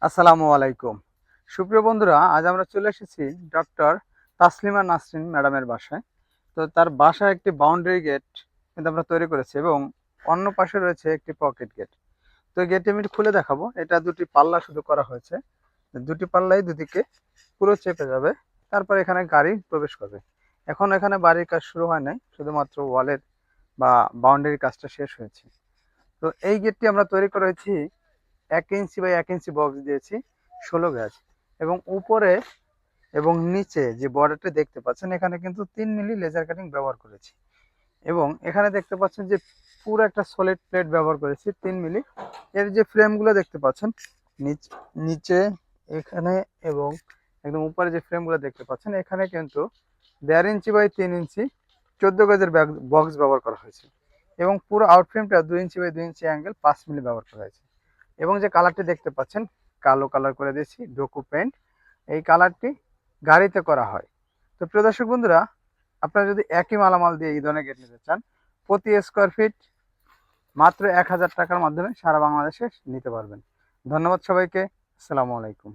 আসসালামু আলাইকুম। সুপ্রিয় বন্ধুরা, আজ আমরা চলে এসেছি ডক্টর তাসলিমা নাসরিন ম্যাডামের বাসায়। তো তার বাসায় একটি বাউন্ডারি গেট কিন্তু আমরা তৈরি করেছি এবং অন্য পাশে রয়েছে একটি পকেট গেট। তো গেটটি আমি একটু খুলে দেখাবো। এটা দুটি পাল্লা শুধু করা হয়েছে। দুটি পাল্লাই দুদিকে পুরো চেপে যাবে। তারপর এখানে গাড়ি প্রবেশ করবে। এখন এখানে বাড়ির কাজ শুরু হয় নাই, শুধুমাত্র ওয়ালের বা বাউন্ডারির কাজটা শেষ হয়েছে। তো এই গেটটি আমরা তৈরি করেছি 1 ইঞ্চি বাই 1 ইঞ্চি বক্স দিয়েছি, 16 গাজ। এবং উপরে এবং নিচে যে বর্ডারটি দেখতে পাচ্ছেন, এখানে কিন্তু 3 মিলি লেজার কাটিং ব্যবহার করেছি। এবং এখানে দেখতে পাচ্ছেন যে পুরো একটা সলিড প্লেট ব্যবহার করেছি 3 মিলি। এর যে ফ্রেমগুলো দেখতে পাচ্ছেন নিচে এখানে এবং একদম উপরে যে ফ্রেমগুলো দেখতে পাচ্ছেন, এখানে কিন্তু 1.5 ইঞ্চি বাই 3 ইঞ্চি 14 গাজের বক্স ব্যবহার করা হয়েছে। এবং পুরো আউট ফ্রেমটা 2 ইঞ্চি বাই 2 ইঞ্চি অ্যাঙ্গেল 5 মিলি ব্যবহার করা হয়েছে। এবং যে কালারটি দেখতে পাচ্ছেন, কালো কালার করে দিয়েছি, ডোকো পেন্ট। এই কালারটি গাড়িতে করা হয়। তো প্রিয় দর্শক বন্ধুরা, আপনারা যদি একই মালামাল দিয়ে এই ধরনের গেট নিতে চান, প্রতি স্কোয়ার ফিট মাত্র 1000 টাকার মাধ্যমে সারা বাংলাদেশে নিতে পারবেন। ধন্যবাদ সবাইকে। আসসালামু আলাইকুম।